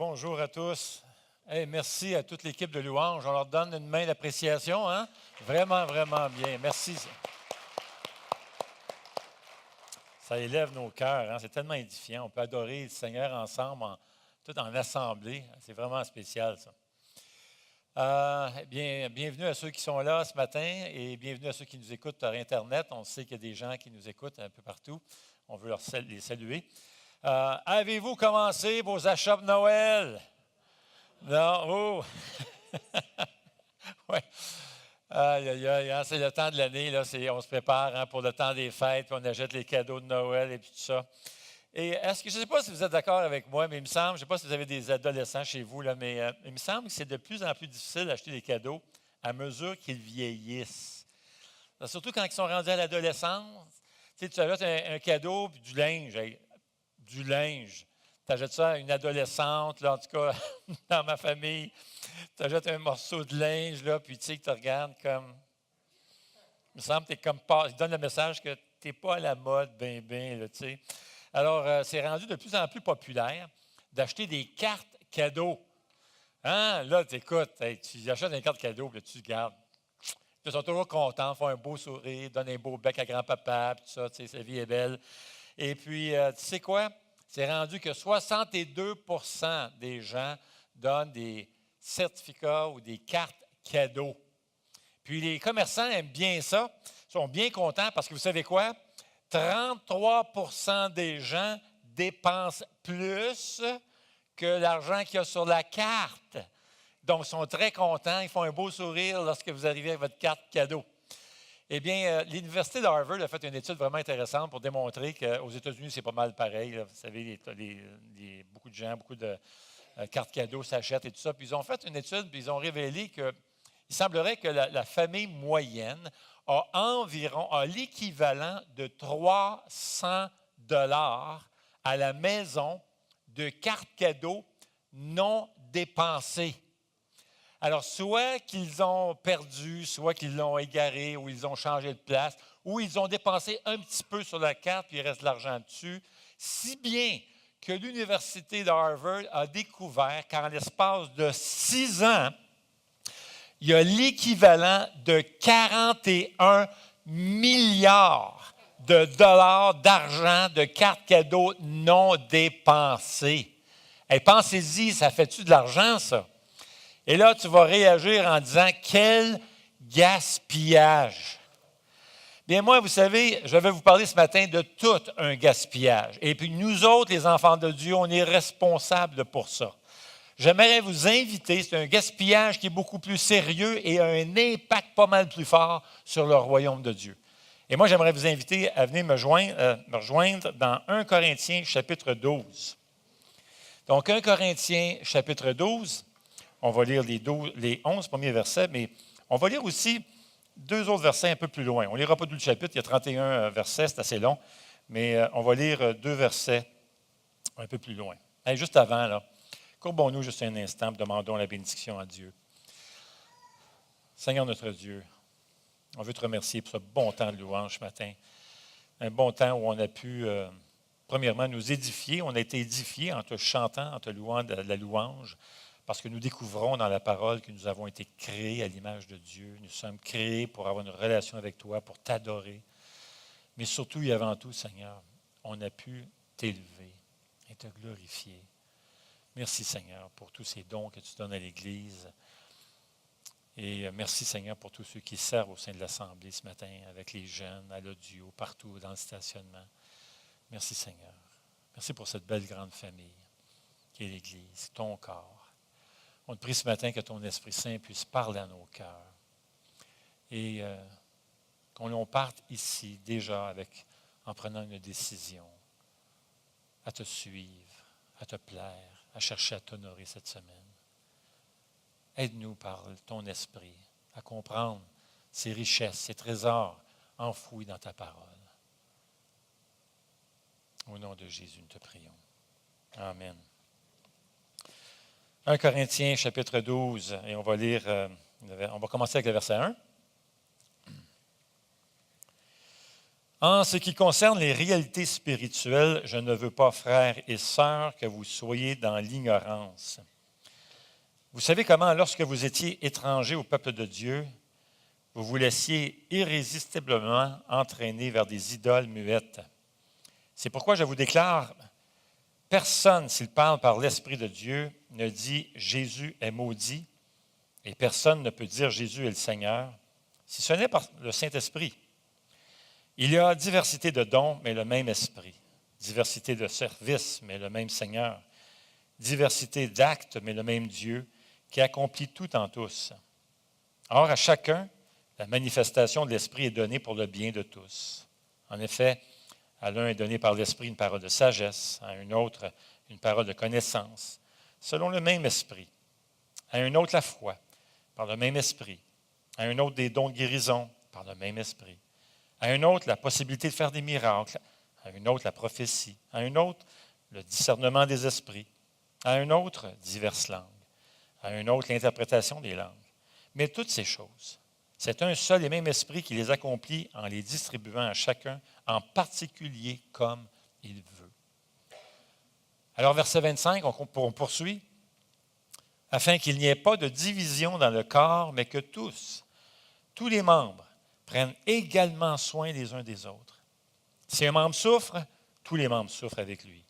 Bonjour à tous. Hey, merci à toute l'équipe de louange. On leur donne une main d'appréciation, hein? Vraiment, vraiment bien. Merci. Ça élève nos cœurs, hein? C'est tellement édifiant. On peut adorer le Seigneur ensemble, tout en assemblée. C'est vraiment spécial, ça. Bienvenue à ceux qui sont là ce matin et bienvenue à ceux qui nous écoutent par Internet. On sait qu'il y a des gens qui nous écoutent un peu partout. On veut les saluer. Avez-vous commencé vos achats de Noël? Non? Oh! Oui. Aïe, aïe, aïe, hein, c'est le temps de l'année, là, on se prépare hein, pour le temps des fêtes, puis on achète les cadeaux de Noël et puis tout ça. Et je ne sais pas si vous êtes d'accord avec moi, mais il me semble, je ne sais pas si vous avez des adolescents chez vous, là, mais il me semble que c'est de plus en plus difficile d'acheter des cadeaux à mesure qu'ils vieillissent. Surtout quand ils sont rendus à l'adolescence. Tu sais, tu achètes un cadeau, puis du linge. Hey, du linge. Tu achètes ça à une adolescente, là, en tout cas, dans ma famille. Tu achètes un morceau de linge, là, puis tu sais que tu regardes comme. Il me semble que tu es comme pas. Il donne le message que tu n'es pas à la mode, là, tu sais. Alors, c'est rendu de plus en plus populaire d'acheter des cartes cadeaux. Hein? Là, tu écoutes, hey, tu achètes une carte cadeau, puis là, tu gardes. Ils sont toujours contents, font un beau sourire, donnent un beau bec à grand-papa, puis tout ça, tu sais, sa vie est belle. Et puis, tu sais quoi? C'est rendu que 62 des gens donnent des certificats ou des cartes cadeaux. Puis les commerçants aiment bien ça, sont bien contents parce que vous savez quoi? 33 des gens dépensent plus que l'argent qu'il y a sur la carte. Donc, ils sont très contents, ils font un beau sourire lorsque vous arrivez avec votre carte cadeau. Eh bien, l'Université d'Harvard a fait une étude vraiment intéressante pour démontrer qu'aux États-Unis, c'est pas mal pareil. Là. Vous savez, beaucoup de gens, beaucoup de cartes cadeaux s'achètent et tout ça. Puis ils ont fait une étude, puis ils ont révélé qu'il semblerait que la famille moyenne a l'équivalent de 300 $ à la maison de cartes cadeaux non dépensées. Alors, soit qu'ils ont perdu, soit qu'ils l'ont égaré, ou ils ont changé de place, ou ils ont dépensé un petit peu sur la carte, puis il reste de l'argent dessus, si bien que l'Université d'Harvard a découvert qu'en l'espace de 6 ans, il y a l'équivalent de 41 milliards de dollars d'argent de cartes cadeaux non dépensées. Hey, pensez-y, ça fait-tu de l'argent, ça? Et là, tu vas réagir en disant « Quel gaspillage! » Bien, moi, vous savez, je vais vous parler ce matin de tout un gaspillage. Et puis, nous autres, les enfants de Dieu, on est responsables pour ça. J'aimerais vous inviter, c'est un gaspillage qui est beaucoup plus sérieux et a un impact pas mal plus fort sur le royaume de Dieu. Et moi, j'aimerais vous inviter à venir me rejoindre dans 1 Corinthiens, chapitre 12. Donc, 1 Corinthiens, chapitre 12. On va lire les 11 premiers versets, mais on va lire aussi 2 autres versets un peu plus loin. On ne lira pas tout le chapitre, il y a 31 versets, c'est assez long, mais on va lire 2 versets un peu plus loin. Hey, juste avant, là, courbons-nous juste un instant, demandons la bénédiction à Dieu. Seigneur notre Dieu, on veut te remercier pour ce bon temps de louange ce matin. Un bon temps où on a pu, premièrement, nous édifier. On a été édifiés en te chantant, en te louant de la louange. Parce que nous découvrons dans la parole que nous avons été créés à l'image de Dieu. Nous sommes créés pour avoir une relation avec toi, pour t'adorer. Mais surtout et avant tout, Seigneur, on a pu t'élever et te glorifier. Merci, Seigneur, pour tous ces dons que tu donnes à l'Église. Et merci, Seigneur, pour tous ceux qui servent au sein de l'Assemblée ce matin, avec les jeunes, à l'audio, partout dans le stationnement. Merci, Seigneur. Merci pour cette belle grande famille qui est l'Église, ton corps. On te prie ce matin que ton Esprit Saint puisse parler à nos cœurs et qu'on parte ici déjà en prenant une décision à te suivre, à te plaire, à chercher à t'honorer cette semaine. Aide-nous par ton Esprit à comprendre ces richesses, ces trésors enfouis dans ta parole. Au nom de Jésus, nous te prions. Amen. 1 Corinthiens, chapitre 12, et on va lire, on va commencer avec le verset 1. En ce qui concerne les réalités spirituelles, je ne veux pas, frères et sœurs, que vous soyez dans l'ignorance. Vous savez comment, lorsque vous étiez étrangers au peuple de Dieu, vous vous laissiez irrésistiblement entraîner vers des idoles muettes. C'est pourquoi je vous déclare, personne, s'il parle par l'Esprit de Dieu, ne dit « Jésus est maudit » et personne ne peut dire « Jésus est le Seigneur » si ce n'est par le Saint-Esprit. Il y a diversité de dons, mais le même Esprit. Diversité de services, mais le même Seigneur. Diversité d'actes, mais le même Dieu, qui accomplit tout en tous. Or, à chacun, la manifestation de l'Esprit est donnée pour le bien de tous. En effet, à l'un est donné par l'Esprit une parole de sagesse, à un autre une parole de connaissance, selon le même Esprit. À un autre la foi, par le même Esprit. À un autre des dons de guérison, par le même Esprit. À un autre, la possibilité de faire des miracles. À un autre, la prophétie. À un autre, le discernement des esprits. À un autre, diverses langues. À un autre, l'interprétation des langues. Mais toutes ces choses, c'est un seul et même esprit qui les accomplit en les distribuant à chacun, en particulier comme il veut. Alors, verset 25, on poursuit. Afin qu'il n'y ait pas de division dans le corps, mais que tous les membres, prennent également soin les uns des autres. Si un membre souffre, tous les membres souffrent avec lui.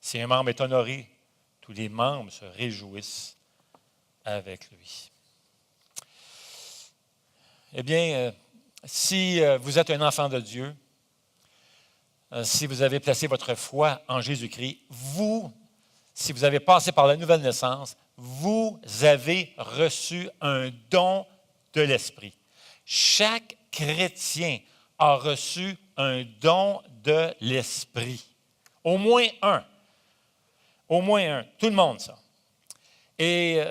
Si un membre est honoré, tous les membres se réjouissent avec lui. Eh bien, si vous êtes un enfant de Dieu, si vous avez placé votre foi en Jésus-Christ, si vous avez passé par la nouvelle naissance, vous avez reçu un don de l'Esprit. Chaque chrétien a reçu un don de l'Esprit. Au moins un. Au moins un. Tout le monde, ça. Et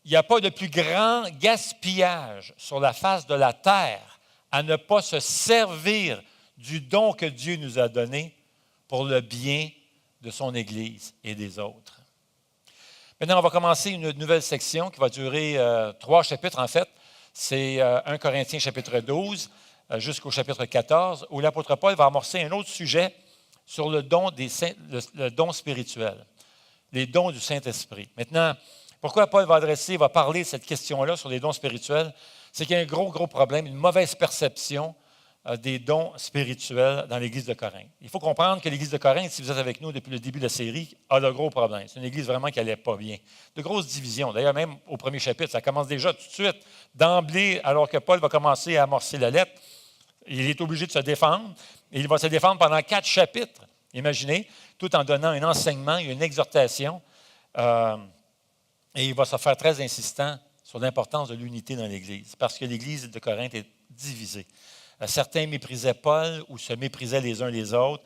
il n'y a pas de plus grand gaspillage sur la face de la terre à ne pas se servir du don que Dieu nous a donné pour le bien de son Église et des autres. Maintenant, on va commencer une nouvelle section qui va durer 3 chapitres, en fait. C'est 1 Corinthiens chapitre 12 jusqu'au chapitre 14, où l'apôtre Paul va amorcer un autre sujet sur le don spirituel, les dons du Saint-Esprit. Maintenant, pourquoi Paul va parler de cette question-là sur les dons spirituels? C'est qu'il y a un gros problème, une mauvaise perception des dons spirituels dans l'Église de Corinthe. Il faut comprendre que l'Église de Corinthe, si vous êtes avec nous depuis le début de la série, a de gros problèmes. C'est une Église vraiment qui n'allait pas bien. De grosses divisions. D'ailleurs, même au premier chapitre, ça commence déjà tout de suite, d'emblée, alors que Paul va commencer à amorcer la lettre. Il est obligé de se défendre. Et il va se défendre pendant 4 chapitres, imaginez, tout en donnant un enseignement et une exhortation. Et il va se faire très insistant sur l'importance de l'unité dans l'Église, parce que l'Église de Corinthe est divisée. Certains méprisaient Paul ou se méprisaient les uns les autres.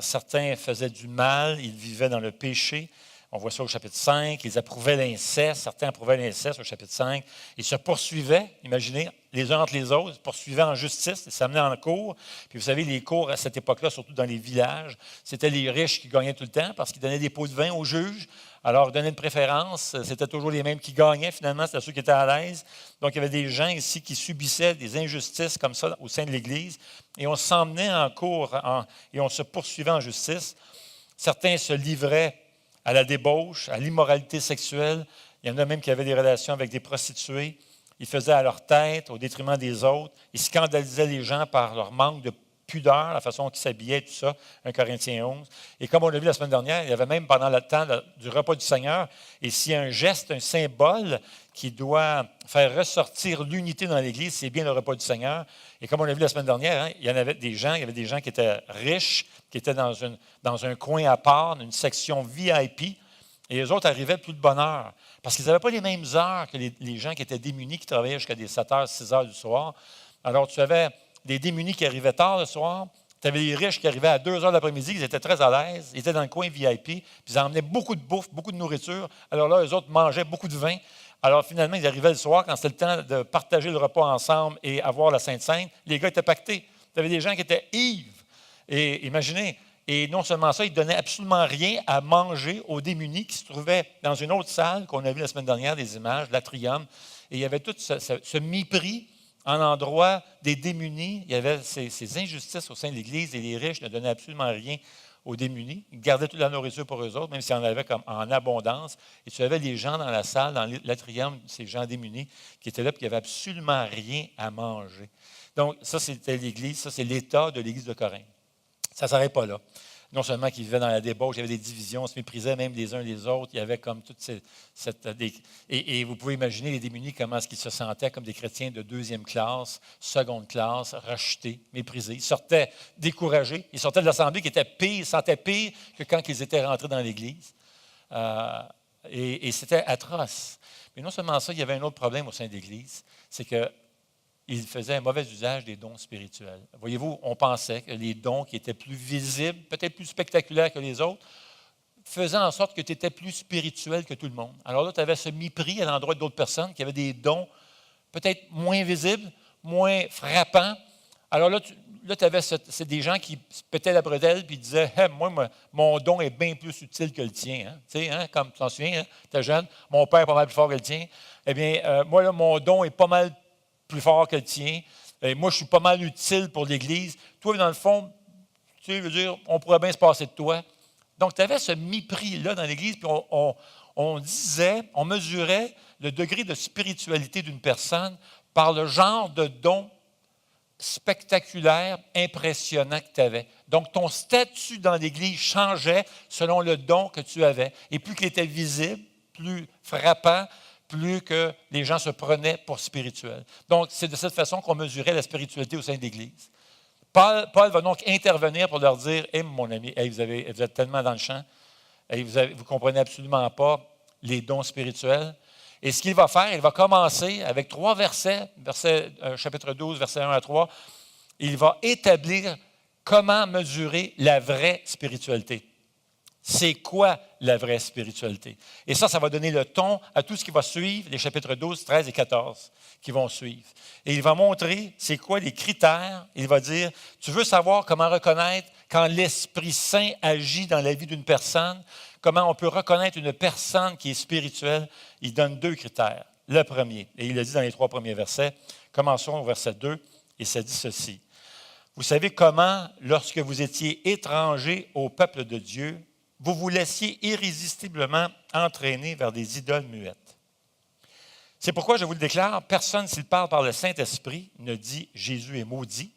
Certains faisaient du mal, ils vivaient dans le péché. On voit ça au chapitre 5. Ils approuvaient l'inceste. Certains approuvaient l'inceste au chapitre 5. Ils se poursuivaient, imaginez, les uns entre les autres, ils se poursuivaient en justice, ils s'amenaient en cours. Puis vous savez, les cours à cette époque-là, surtout dans les villages, c'était les riches qui gagnaient tout le temps parce qu'ils donnaient des pots de vin aux juges. Alors, ils donnaient une préférence. C'était toujours les mêmes qui gagnaient, finalement. C'était ceux qui étaient à l'aise. Donc, il y avait des gens ici qui subissaient des injustices comme ça au sein de l'Église. Et on s'emmenait en cours et on se poursuivait en justice. Certains se livraient à la débauche, à l'immoralité sexuelle. Il y en a même qui avaient des relations avec des prostituées. Ils faisaient à leur tête, au détriment des autres. Ils scandalisaient les gens par leur manque de pudeur, la façon qu'ils s'habillaient, tout ça, 1 Corinthiens 11. Et comme on l'a vu la semaine dernière, il y avait même pendant le temps du repas du Seigneur, et s'il y a un geste, un symbole qui doit faire ressortir l'unité dans l'Église, c'est bien le repas du Seigneur. Et comme on l'a vu la semaine dernière, il y avait des gens qui étaient riches, qui étaient dans un coin à part, une section VIP, et les autres arrivaient plus de bonne heure. Parce qu'ils n'avaient pas les mêmes heures que les gens qui étaient démunis, qui travaillaient jusqu'à des 7 heures, 6 heures du soir. Alors, tu avais des démunis qui arrivaient tard le soir. Tu avais les riches qui arrivaient à 2 heures de l'après-midi, ils étaient très à l'aise, ils étaient dans le coin VIP, puis ils emmenaient beaucoup de bouffe, beaucoup de nourriture. Alors là, eux autres mangeaient beaucoup de vin. Alors finalement, ils arrivaient le soir, quand c'était le temps de partager le repas ensemble et avoir la Sainte-Sainte, les gars étaient pactés. Tu avais des gens qui étaient ivres. Et imaginez, et non seulement ça, ils ne donnaient absolument rien à manger aux démunis qui se trouvaient dans une autre salle qu'on a vu la semaine dernière, des images, l'atrium. Et il y avait tout ce mépris en endroit des démunis. Il y avait ces injustices au sein de l'Église et les riches ne donnaient absolument rien aux démunis. Ils gardaient toute la nourriture pour eux autres, même s'il y en avait comme en abondance. Et tu avais les gens dans la salle, dans l'atrium, ces gens démunis, qui étaient là et qui n'avaient absolument rien à manger. Donc, ça, c'était l'Église, ça, c'est l'état de l'Église de Corinthe. Ça ne s'arrête pas là. Non seulement qu'ils vivaient dans la débauche, il y avait des divisions, on se méprisait même les uns les autres. Il y avait comme toute et vous pouvez imaginer les démunis, comment est-ce qu'ils se sentaient comme des chrétiens de deuxième classe, seconde classe, rejetés, méprisés. Ils sortaient découragés. Ils sortaient de l'Assemblée qui était pire, ils se sentaient pire que quand ils étaient rentrés dans l'Église. Et c'était atroce. Mais non seulement ça, il y avait un autre problème au sein de l'Église, c'est que il faisait un mauvais usage des dons spirituels. Voyez-vous, on pensait que les dons qui étaient plus visibles, peut-être plus spectaculaires que les autres, faisaient en sorte que tu étais plus spirituel que tout le monde. Alors là, tu avais ce mépris à l'endroit d'autres personnes qui avaient des dons peut-être moins visibles, moins frappants. Alors là, tu avais c'est des gens qui se pétaient la bretelle et disaient hey, moi, mon don est bien plus utile que le tien. Hein? Tu sais, hein, comme tu t'en souviens, hein, tu es jeune, mon père est pas mal plus fort que le tien. Eh bien, moi, là, mon don est pas mal plus fort que le tien. Et moi, je suis pas mal utile pour l'Église. Toi, dans le fond, tu sais, je veux dire, on pourrait bien se passer de toi. Donc, tu avais ce mépris-là dans l'Église, puis on disait, on mesurait le degré de spiritualité d'une personne par le genre de don spectaculaire, impressionnant que tu avais. Donc, ton statut dans l'Église changeait selon le don que tu avais. Et plus qu'il était visible, plus frappant, plus que les gens se prenaient pour spirituels. Donc, c'est de cette façon qu'on mesurait la spiritualité au sein de l'Église. Paul va donc intervenir pour leur dire « Hey, mon ami, hey, vous êtes tellement dans le champ, hey, vous ne comprenez absolument pas les dons spirituels. » Et ce qu'il va faire, il va commencer avec 3 versets, chapitre 12, versets 1 à 3. Il va établir comment mesurer la vraie spiritualité. C'est quoi la vraie spiritualité? Et ça va donner le ton à tout ce qui va suivre, les chapitres 12, 13 et 14 qui vont suivre. Et il va montrer c'est quoi les critères. Il va dire, tu veux savoir comment reconnaître quand l'Esprit Saint agit dans la vie d'une personne, comment on peut reconnaître une personne qui est spirituelle? Il donne 2 critères. Le premier, et il le dit dans les 3 premiers versets, commençons au verset 2, et ça dit ceci. Vous savez comment, lorsque vous étiez étrangers au peuple de Dieu, vous vous laissiez irrésistiblement entraîner vers des idoles muettes. C'est pourquoi je vous le déclare, personne, s'il parle par le Saint-Esprit, ne dit « Jésus est maudit »,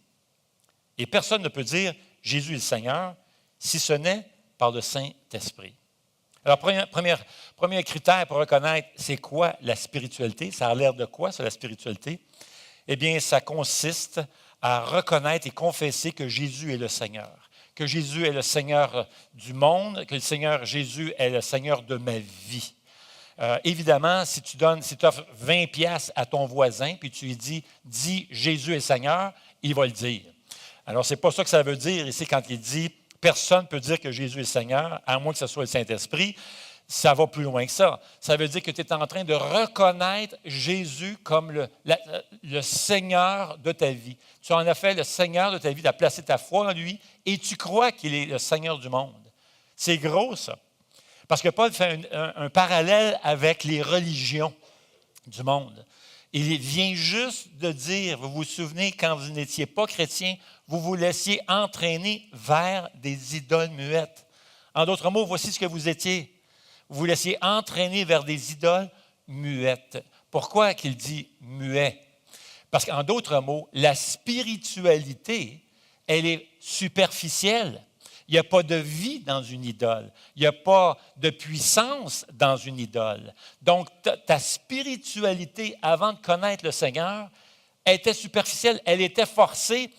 et personne ne peut dire « Jésus est le Seigneur », si ce n'est par le Saint-Esprit. Alors, premier critère pour reconnaître c'est quoi la spiritualité, ça a l'air de quoi, c'est la spiritualité? Eh bien, ça consiste à reconnaître et confesser que Jésus est le Seigneur. Que Jésus est le Seigneur du monde, que le Seigneur Jésus est le Seigneur de ma vie. Évidemment, si tu offres 20 piastres à ton voisin, puis tu lui dis Jésus est Seigneur, il va le dire. Alors, ce n'est pas ça que ça veut dire ici quand il dit personne ne peut dire que Jésus est Seigneur, à moins que ce soit le Saint-Esprit. Ça va plus loin que ça. Ça veut dire que tu es en train de reconnaître Jésus comme le Seigneur de ta vie. Tu en as fait le Seigneur de ta vie, tu as placé ta foi en lui et tu crois qu'il est le Seigneur du monde. C'est gros, ça. Parce que Paul fait un parallèle avec les religions du monde. Il vient juste de dire, vous vous souvenez, quand vous n'étiez pas chrétien, vous vous laissiez entraîner vers des idoles muettes. En d'autres mots, voici ce que vous étiez. Vous vous laissiez entraîner vers des idoles muettes. Pourquoi qu'il dit muet? Parce qu'en d'autres mots, la spiritualité, elle est superficielle. Il n'y a pas de vie dans une idole. Il n'y a pas de puissance dans une idole. Donc, ta spiritualité, avant de connaître le Seigneur, était superficielle, elle était forcée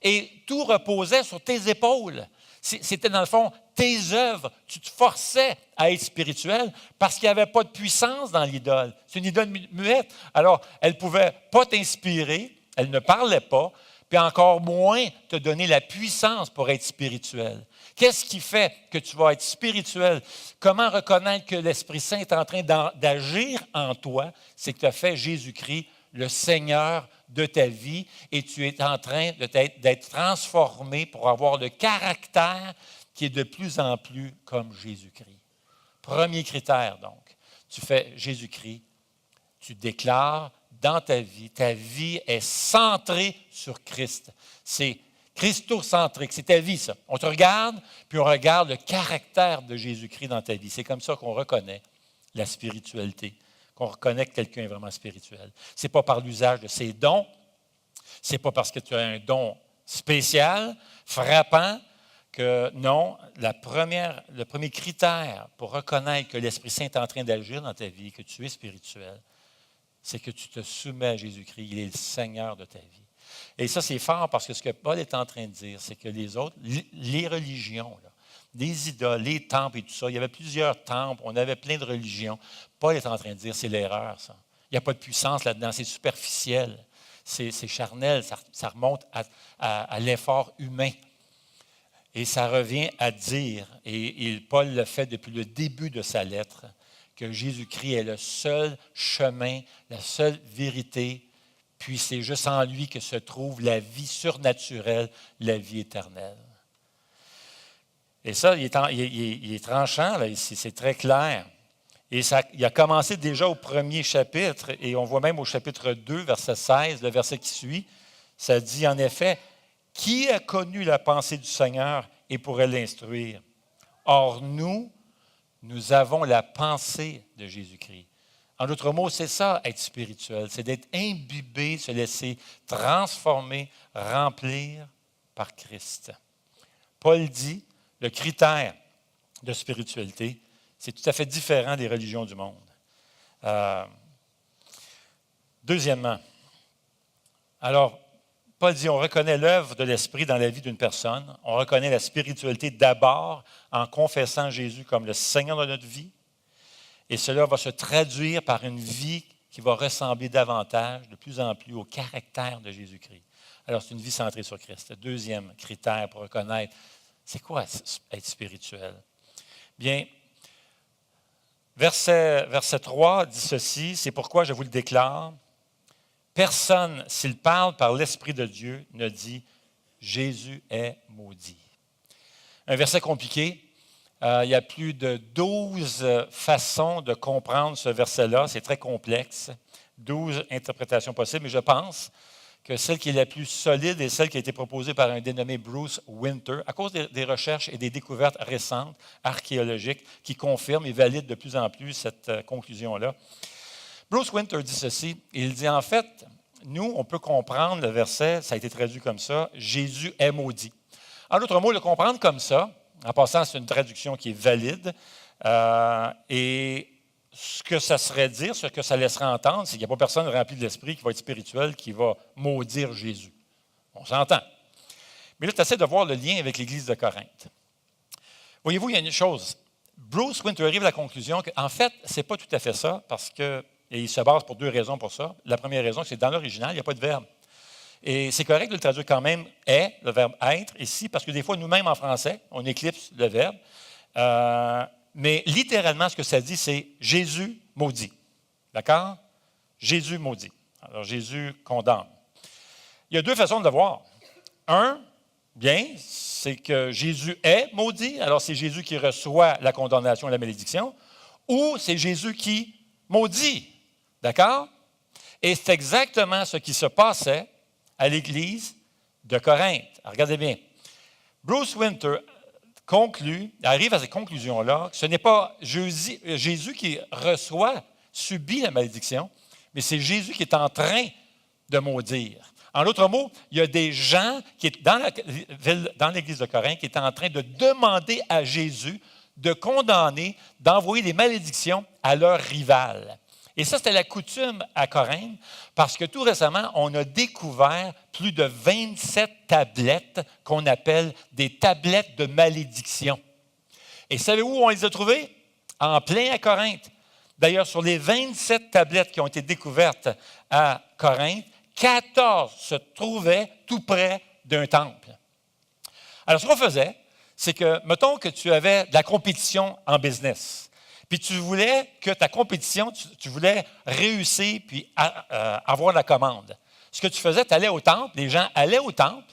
et tout reposait sur tes épaules. C'était dans le fond tes œuvres. Tu te forçais à être spirituel parce qu'il n'y avait pas de puissance dans l'idole. C'est une idole muette. Alors, elle ne pouvait pas t'inspirer, elle ne parlait pas, puis encore moins te donner la puissance pour être spirituel. Qu'est-ce qui fait que tu vas être spirituel? Comment reconnaître que l'Esprit Saint est en train d'agir en toi? C'est que tu as fait Jésus-Christ le Seigneur de ta vie et tu es en train d'être transformé pour avoir le caractère qui est de plus en plus comme Jésus-Christ. Premier critère, donc. Tu fais Jésus-Christ, tu déclares dans ta vie est centrée sur Christ. C'est christocentrique, c'est ta vie, ça. On te regarde, puis on regarde le caractère de Jésus-Christ dans ta vie. C'est comme ça qu'on reconnaît la spiritualité, qu'on reconnaît que quelqu'un est vraiment spirituel. Ce n'est pas par l'usage de ses dons, ce n'est pas parce que tu as un don spécial, frappant, que non, le premier critère pour reconnaître que l'Esprit Saint est en train d'agir dans ta vie, que tu es spirituel, c'est que tu te soumets à Jésus-Christ. Il est le Seigneur de ta vie. Et ça, c'est fort parce que ce que Paul est en train de dire, c'est que les autres, les religions, là, les idoles, les temples et tout ça, il y avait plusieurs temples, on avait plein de religions. Paul est en train de dire, c'est l'erreur, ça. Il n'y a pas de puissance là-dedans, c'est superficiel, c'est charnel, ça remonte à l'effort humain. Et ça revient à dire, et Paul le fait depuis le début de sa lettre, que Jésus-Christ est le seul chemin, la seule vérité, puis c'est juste en lui que se trouve la vie surnaturelle, la vie éternelle. Et ça, il est tranchant, là, ici, c'est très clair. Et il a commencé déjà au premier chapitre, et on voit même au chapitre 2, verset 16, le verset qui suit, ça dit en effet, « Qui a connu la pensée du Seigneur et pourrait l'instruire? Or, nous avons la pensée de Jésus-Christ. » En d'autres mots, c'est ça, être spirituel, c'est d'être imbibé, se laisser transformer, remplir par Christ. Paul dit, le critère de spiritualité, c'est tout à fait différent des religions du monde. Deuxièmement, alors, Paul dit, on reconnaît l'œuvre de l'Esprit dans la vie d'une personne. On reconnaît la spiritualité d'abord en confessant Jésus comme le Seigneur de notre vie. Et cela va se traduire par une vie qui va ressembler davantage, de plus en plus, au caractère de Jésus-Christ. Alors, c'est une vie centrée sur Christ. Le deuxième critère pour reconnaître, c'est quoi être spirituel? Bien, verset 3 dit ceci, « C'est pourquoi je vous le déclare, personne, s'il parle par l'Esprit de Dieu, ne dit « Jésus est maudit ». Un verset compliqué. Il y a plus de 12 façons de comprendre ce verset-là. C'est très complexe. 12 interprétations possibles. Mais je pense que celle qui est la plus solide est celle qui a été proposée par un dénommé Bruce Winter, à cause des recherches et des découvertes récentes, archéologiques, qui confirment et valident de plus en plus cette conclusion-là. Bruce Winter dit ceci. Il dit, en fait, nous, on peut comprendre le verset, ça a été traduit comme ça, « Jésus est maudit ». En d'autres mots, le comprendre comme ça, en passant, c'est une traduction qui est valide. Et ce que ça serait dire, ce que ça laisserait entendre, c'est qu'il n'y a pas personne rempli de l'Esprit qui va être spirituel, qui va maudire Jésus. On s'entend. Mais là, tu essaies de voir le lien avec l'Église de Corinthe. Voyez-vous, il y a une chose. Bruce Winter arrive à la conclusion qu'en fait, ce n'est pas tout à fait ça, parce que, et il se base pour 2 raisons pour ça. La première raison, c'est que dans l'original, il n'y a pas de verbe. Et c'est correct de le traduire quand même « est », le verbe « être » ici, parce que des fois, nous-mêmes en français, on éclipse le verbe. Mais littéralement, ce que ça dit, c'est « Jésus maudit ». D'accord? Jésus maudit. Alors, Jésus condamne. Il y a 2 façons de le voir. Un, bien, c'est que Jésus est maudit, alors c'est Jésus qui reçoit la condamnation et la malédiction, ou c'est Jésus qui maudit. D'accord? Et c'est exactement ce qui se passait à l'Église de Corinthe. Alors, regardez bien. Bruce Winter arrive à cette conclusion-là, que ce n'est pas Jésus qui subit la malédiction, mais c'est Jésus qui est en train de maudire. En d'autres mots, il y a des gens qui dans l'Église de Corinthe qui étaient en train de demander à Jésus de condamner, d'envoyer des malédictions à leurs rivales. Et ça, c'était la coutume à Corinthe, parce que tout récemment, on a découvert plus de 27 tablettes qu'on appelle des tablettes de malédiction. Et savez-vous où on les a trouvées? En plein à Corinthe. D'ailleurs, sur les 27 tablettes qui ont été découvertes à Corinthe, 14 se trouvaient tout près d'un temple. Alors, ce qu'on faisait, c'est que, mettons que tu avais de la compétition en business. Puis tu voulais que ta compétition, tu voulais réussir puis avoir la commande. Ce que tu faisais, tu allais au temple, les gens allaient au temple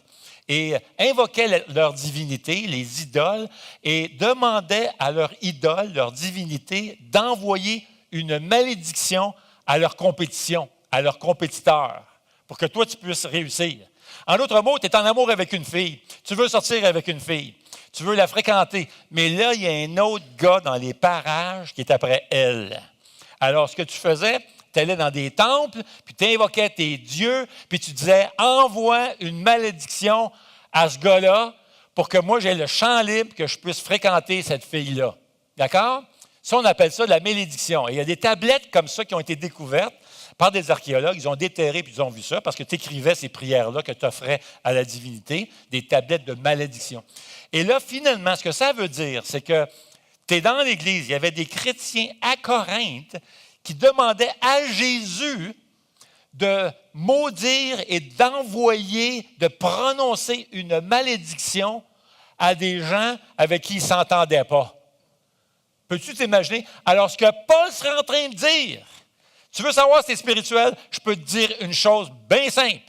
et invoquaient leur divinité, les idoles, et demandaient à leur idole, leur divinité, d'envoyer une malédiction à leur compétition, à leurs compétiteurs pour que toi, tu puisses réussir. En d'autres mots, tu es en amour avec une fille. Tu veux sortir avec une fille. Tu veux la fréquenter. Mais là, il y a un autre gars dans les parages qui est après elle. Alors, ce que tu faisais, tu allais dans des temples, puis tu invoquais tes dieux, puis tu disais, envoie une malédiction à ce gars-là pour que moi, j'ai le champ libre, que je puisse fréquenter cette fille-là. D'accord? Ça, on appelle ça la malédiction. Et il y a des tablettes comme ça qui ont été découvertes par des archéologues. Ils ont déterré puis ils ont vu ça parce que tu écrivais ces prières-là que tu offrais à la divinité, des tablettes de malédiction. Et là, finalement, ce que ça veut dire, c'est que tu es dans l'Église, il y avait des chrétiens à Corinthe qui demandaient à Jésus de maudire et d'envoyer, de prononcer une malédiction à des gens avec qui il ne s'entendait pas. Peux-tu t'imaginer? Alors, ce que Paul serait en train de dire, tu veux savoir si c'est spirituel? Je peux te dire une chose bien simple.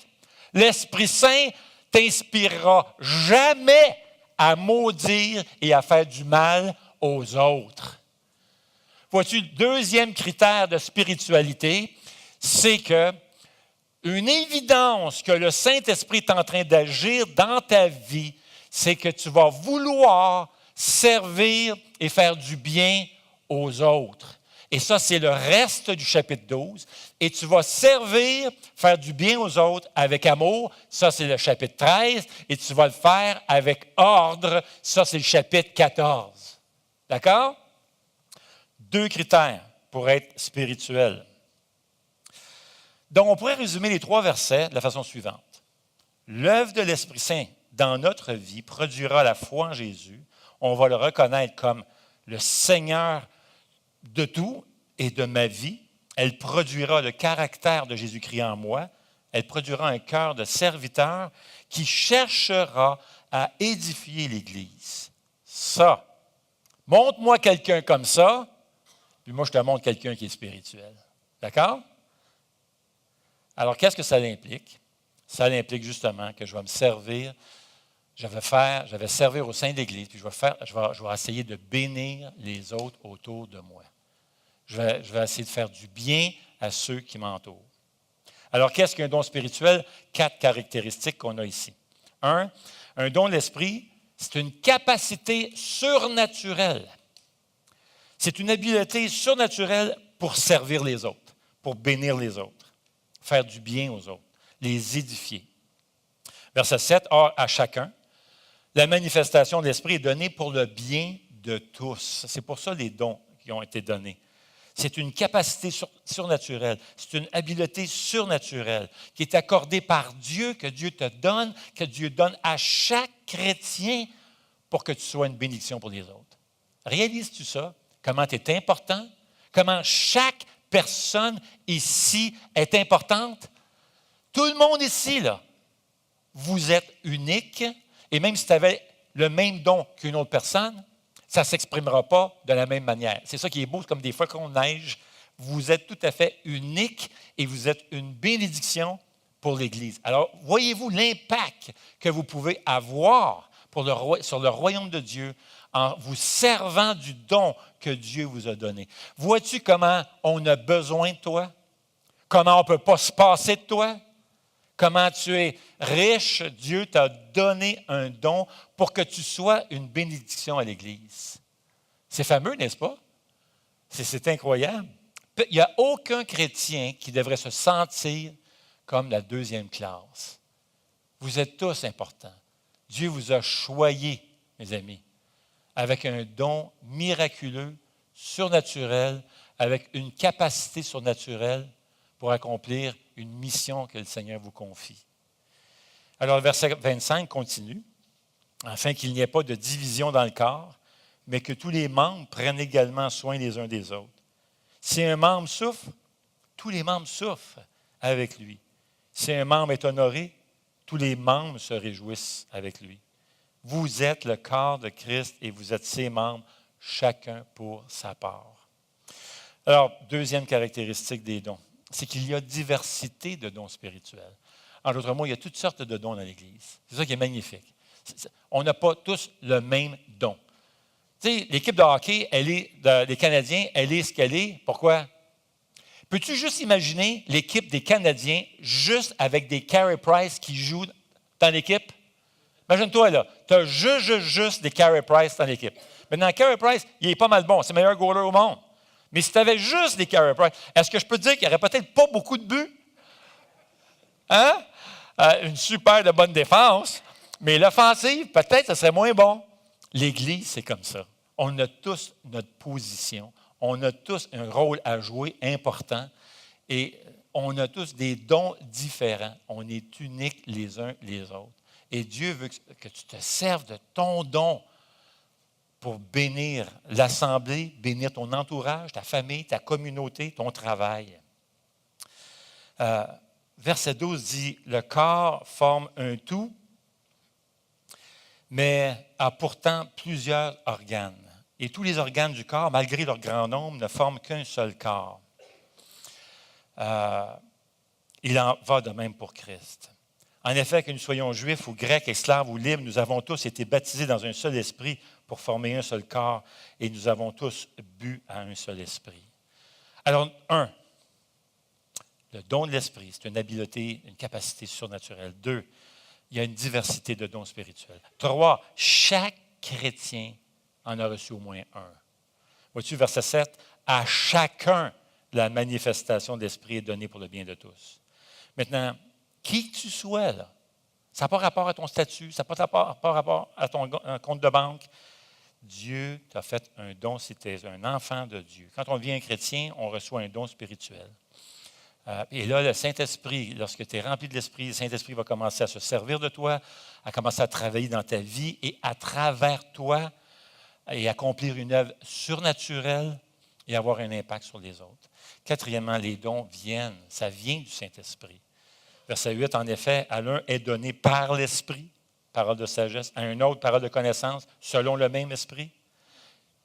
L'Esprit Saint t'inspirera jamais à maudire et à faire du mal aux autres. Vois-tu, le deuxième critère de spiritualité, c'est que une évidence que le Saint-Esprit est en train d'agir dans ta vie, c'est que tu vas vouloir servir et faire du bien aux autres. Et ça, c'est le reste du chapitre 12. Et tu vas servir, faire du bien aux autres avec amour. Ça, c'est le chapitre 13. Et tu vas le faire avec ordre. Ça, c'est le chapitre 14. D'accord? 2 critères pour être spirituel. Donc, on pourrait résumer les 3 versets de la façon suivante. L'œuvre de l'Esprit Saint dans notre vie produira la foi en Jésus. On va le reconnaître comme le Seigneur de tout et de ma vie. Elle produira le caractère de Jésus-Christ en moi. Elle produira un cœur de serviteur qui cherchera à édifier l'Église. Ça, montre-moi quelqu'un comme ça, puis moi je te montre quelqu'un qui est spirituel. D'accord? Alors, qu'est-ce que ça implique? Ça implique justement que je vais me servir, je vais servir au sein de l'Église, puis je vais essayer de bénir les autres autour de moi. Je vais essayer de faire du bien à ceux qui m'entourent. Alors, qu'est-ce qu'un don spirituel? 4 caractéristiques qu'on a ici. 1, un don de l'Esprit, c'est une capacité surnaturelle. C'est une habileté surnaturelle pour servir les autres, pour bénir les autres, faire du bien aux autres, les édifier. Verset 7, or à chacun, la manifestation de l'Esprit est donnée pour le bien de tous. C'est pour ça les dons qui ont été donnés. C'est une capacité surnaturelle, c'est une habileté surnaturelle qui est accordée par Dieu, que Dieu te donne, que Dieu donne à chaque chrétien pour que tu sois une bénédiction pour les autres. Réalises-tu ça? Comment tu es important? Comment chaque personne ici est importante? Tout le monde ici, là, vous êtes unique, et même si tu avais le même don qu'une autre personne, ça ne s'exprimera pas de la même manière. C'est ça qui est beau, c'est comme des fois qu'on neige. Vous êtes tout à fait unique et vous êtes une bénédiction pour l'Église. Alors, voyez-vous l'impact que vous pouvez avoir sur le royaume de Dieu en vous servant du don que Dieu vous a donné. Vois-tu comment on a besoin de toi? Comment on ne peut pas se passer de toi? Comment tu es riche, Dieu t'a donné un don pour que tu sois une bénédiction à l'Église. C'est fameux, n'est-ce pas? C'est incroyable. Il n'y a aucun chrétien qui devrait se sentir comme la 2e classe. Vous êtes tous importants. Dieu vous a choyés, mes amis, avec un don miraculeux, surnaturel, avec une capacité surnaturelle pour accomplir une mission que le Seigneur vous confie. Alors, le verset 25 continue, afin qu'il n'y ait pas de division dans le corps, mais que tous les membres prennent également soin les uns des autres. Si un membre souffre, tous les membres souffrent avec lui. Si un membre est honoré, tous les membres se réjouissent avec lui. Vous êtes le corps de Christ et vous êtes ses membres, chacun pour sa part. Alors, 2e caractéristique des dons, c'est qu'il y a diversité de dons spirituels. En d'autres mots, il y a toutes sortes de dons dans l'Église. C'est ça qui est magnifique. On n'a pas tous le même don. Tu sais, l'équipe de hockey, les Canadiens, elle est ce qu'elle est. Pourquoi? Peux-tu juste imaginer l'équipe des Canadiens juste avec des Carey Price qui jouent dans l'équipe? Imagine-toi, là, tu as juste des Carey Price dans l'équipe. Maintenant, Carey Price, il est pas mal bon. C'est le meilleur goaler au monde. Mais si tu avais juste des Carey Price, est-ce que je peux te dire qu'il n'y aurait peut-être pas beaucoup de buts? Hein? Une super de bonne défense, mais l'offensive, peut-être, ce serait moins bon. L'Église, c'est comme ça. On a tous notre position. On a tous un rôle à jouer important et on a tous des dons différents. On est uniques les uns les autres. Et Dieu veut que tu te serves de ton don pour bénir l'Assemblée, bénir ton entourage, ta famille, ta communauté, ton travail. Verset 12 dit, « Le corps forme un tout, mais a pourtant plusieurs organes. Et tous les organes du corps, malgré leur grand nombre, ne forment qu'un seul corps. Il en va de même pour Christ. En effet, que nous soyons juifs ou grecs, esclaves ou libres, nous avons tous été baptisés dans un seul esprit pour former un seul corps, et nous avons tous bu à un seul esprit. » Alors, le don de l'esprit, c'est une habileté, une capacité surnaturelle. 2, il y a une diversité de dons spirituels. 3, chaque chrétien en a reçu au moins un. Vois-tu, verset 7, « À chacun, la manifestation de l'esprit est donnée pour le bien de tous. » Maintenant, qui que tu sois, là, ça n'a pas rapport à ton statut, ça n'a pas rapport à ton compte de banque. Dieu t'a fait un don si tu es un enfant de Dieu. Quand on devient un chrétien, on reçoit un don spirituel. Et là, le Saint-Esprit, lorsque tu es rempli de l'Esprit, le Saint-Esprit va commencer à se servir de toi, à commencer à travailler dans ta vie et à travers toi et accomplir une œuvre surnaturelle et avoir un impact sur les autres. Quatrièmement, les dons viennent, ça vient du Saint-Esprit. Verset 8, en effet, à l'un est donné par l'Esprit, parole de sagesse, à un autre, parole de connaissance, selon le même Esprit.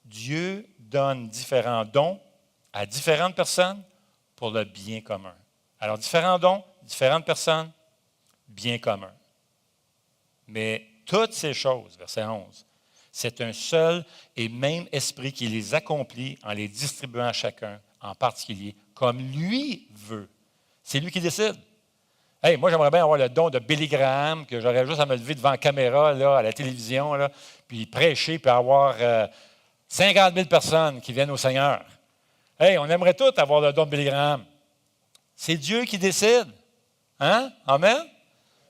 Dieu donne différents dons à différentes personnes pour le bien commun. Alors, différents dons, différentes personnes, bien commun. Mais toutes ces choses, verset 11, c'est un seul et même esprit qui les accomplit en les distribuant à chacun, en particulier, comme lui veut. C'est lui qui décide. Hey, moi, j'aimerais bien avoir le don de Billy Graham, que j'aurais juste à me lever devant la caméra, là, à la télévision, là, puis prêcher, puis avoir 50 000 personnes qui viennent au Seigneur. Hey, on aimerait tous avoir le don de Billy Graham. C'est Dieu qui décide. Hein? Amen?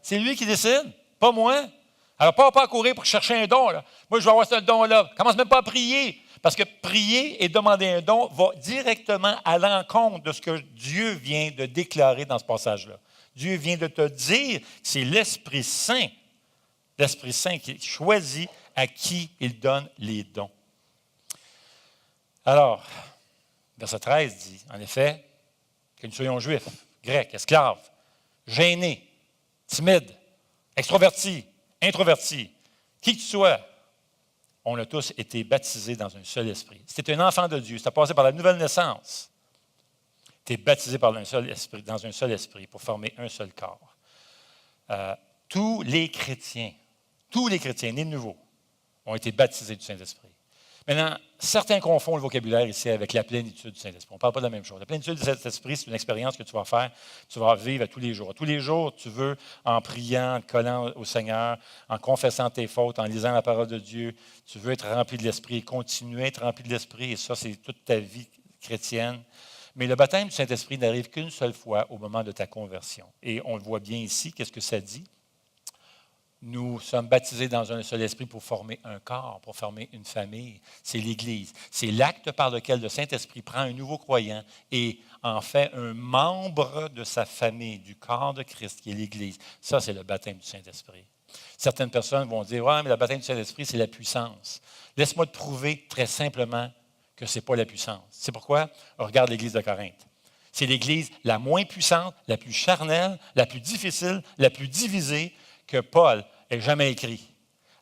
C'est lui qui décide, pas moi. Alors, pas à courir pour chercher un don. Là. Moi, je vais avoir ce don-là. Commence même pas à prier. Parce que prier et demander un don va directement à l'encontre de ce que Dieu vient de déclarer dans ce passage-là. Dieu vient de te dire que c'est l'Esprit Saint qui choisit à qui il donne les dons. Alors, verset 13 dit, en effet, que nous soyons juifs, grecs, esclaves, gênés, timides, extrovertis, introvertis, qui que tu sois, on a tous été baptisés dans un seul esprit. Si tu es un enfant de Dieu, si tu as passé par la nouvelle naissance, tu es baptisé dans un seul esprit pour former un seul corps. Tous les chrétiens nés de nouveau, ont été baptisés du Saint-Esprit. Maintenant, certains confondent le vocabulaire ici avec la plénitude du Saint-Esprit. On ne parle pas de la même chose. La plénitude du Saint-Esprit, c'est une expérience que tu vas faire, tu vas vivre à tous les jours. Tous les jours, tu veux, en priant, en te collant au Seigneur, en confessant tes fautes, en lisant la parole de Dieu, tu veux être rempli de l'Esprit et continuer à être rempli de l'Esprit. Et ça, c'est toute ta vie chrétienne. Mais le baptême du Saint-Esprit n'arrive qu'une seule fois au moment de ta conversion. Et on le voit bien ici, qu'est-ce que ça dit? Nous sommes baptisés dans un seul esprit pour former un corps, pour former une famille. C'est l'Église. C'est l'acte par lequel le Saint-Esprit prend un nouveau croyant et en fait un membre de sa famille, du corps de Christ, qui est l'Église. Ça, c'est le baptême du Saint-Esprit. Certaines personnes vont dire, « Ouais, mais le baptême du Saint-Esprit, c'est la puissance. » Laisse-moi te prouver très simplement que ce n'est pas la puissance. C'est pourquoi? Regarde l'Église de Corinthe. C'est l'Église la moins puissante, la plus charnelle, la plus difficile, la plus divisée, que Paul ait jamais écrit.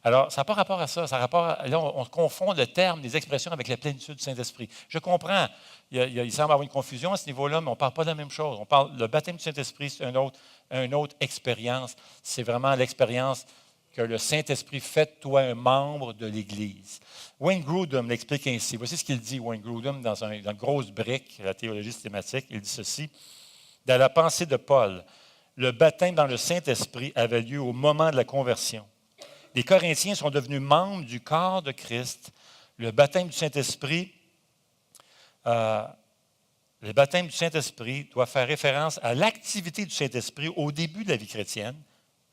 Alors, ça n'a pas rapport à ça. Ça a rapport à, là, on confond le terme, les expressions avec la plénitude du Saint-Esprit. Je comprends. Il semble avoir une confusion à ce niveau-là, mais on ne parle pas de la même chose. On parle, le baptême du Saint-Esprit, c'est une autre expérience. C'est vraiment l'expérience que le Saint-Esprit fait de toi un membre de l'Église. Wayne Grudem l'explique ainsi. Voici ce qu'il dit, Wayne Grudem, dans une grosse brique, la théologie systématique. Il dit ceci. Dans la pensée de Paul, le baptême dans le Saint-Esprit avait lieu au moment de la conversion. Les Corinthiens sont devenus membres du corps de Christ. Le baptême du Saint-Esprit doit faire référence à l'activité du Saint-Esprit au début de la vie chrétienne,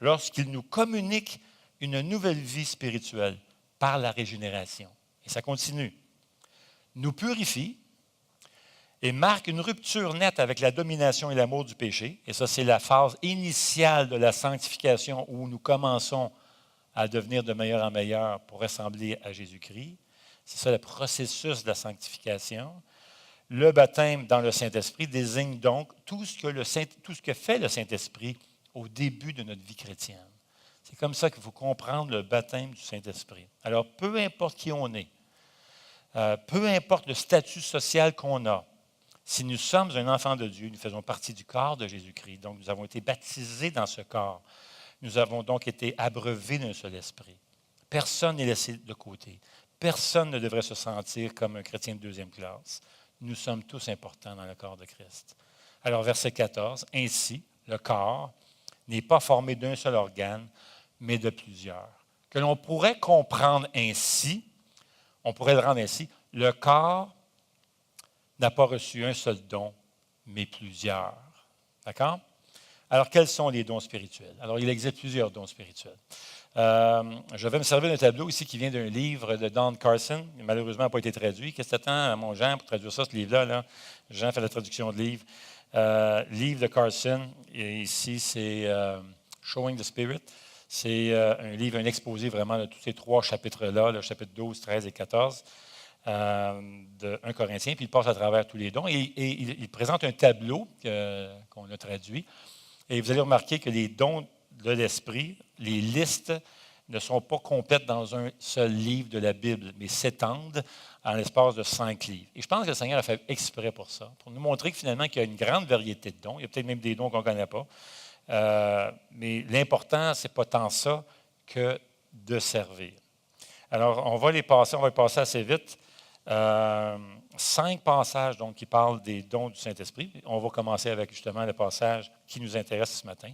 lorsqu'il nous communique une nouvelle vie spirituelle par la régénération. Et ça continue. Nous purifie et marque une rupture nette avec la domination et l'amour du péché. Et ça, c'est la phase initiale de la sanctification où nous commençons à devenir de meilleur en meilleur pour ressembler à Jésus-Christ. C'est ça le processus de la sanctification. Le baptême dans le Saint-Esprit désigne donc tout ce que fait le Saint-Esprit au début de notre vie chrétienne. C'est comme ça qu'il faut comprendre le baptême du Saint-Esprit. Alors, peu importe qui on est, peu importe le statut social qu'on a, si nous sommes un enfant de Dieu, nous faisons partie du corps de Jésus-Christ. Donc, nous avons été baptisés dans ce corps. Nous avons donc été abreuvés d'un seul esprit. Personne n'est laissé de côté. Personne ne devrait se sentir comme un chrétien de deuxième classe. Nous sommes tous importants dans le corps de Christ. Alors, verset 14, « Ainsi, le corps n'est pas formé d'un seul organe, mais de plusieurs. » Que l'on pourrait comprendre ainsi, on pourrait le rendre ainsi, le corps n'a pas reçu un seul don, mais plusieurs. D'accord? Alors, quels sont les dons spirituels? Alors, il existe plusieurs dons spirituels. Je vais me servir d'un tableau ici qui vient d'un livre de Don Carson. Il malheureusement n'a pas été traduit. Qu'est-ce que tu attends à mon Jean pour traduire ça, ce livre-là? Là? Jean fait la traduction de livre. Livre de Carson. Et ici, c'est Showing the Spirit. C'est un livre, un exposé vraiment de tous ces trois chapitres-là, le chapitre 12, 13 et 14 de 1 Corinthiens. Puis il passe à travers tous les dons. Et il présente un tableau qu'on a traduit. Et vous allez remarquer que les dons de l'Esprit, les listes, ne sont pas complètes dans un seul livre de la Bible, mais s'étendent en l'espace de 5 livres. Et je pense que le Seigneur a fait exprès pour ça, pour nous montrer que finalement, qu'il y a une grande variété de dons. Il y a peut-être même des dons qu'on ne connaît pas. Mais l'important, ce n'est pas tant ça que de servir. Alors, on va y passer assez vite. 5 passages donc, qui parlent des dons du Saint-Esprit. On va commencer avec justement le passage qui nous intéresse ce matin,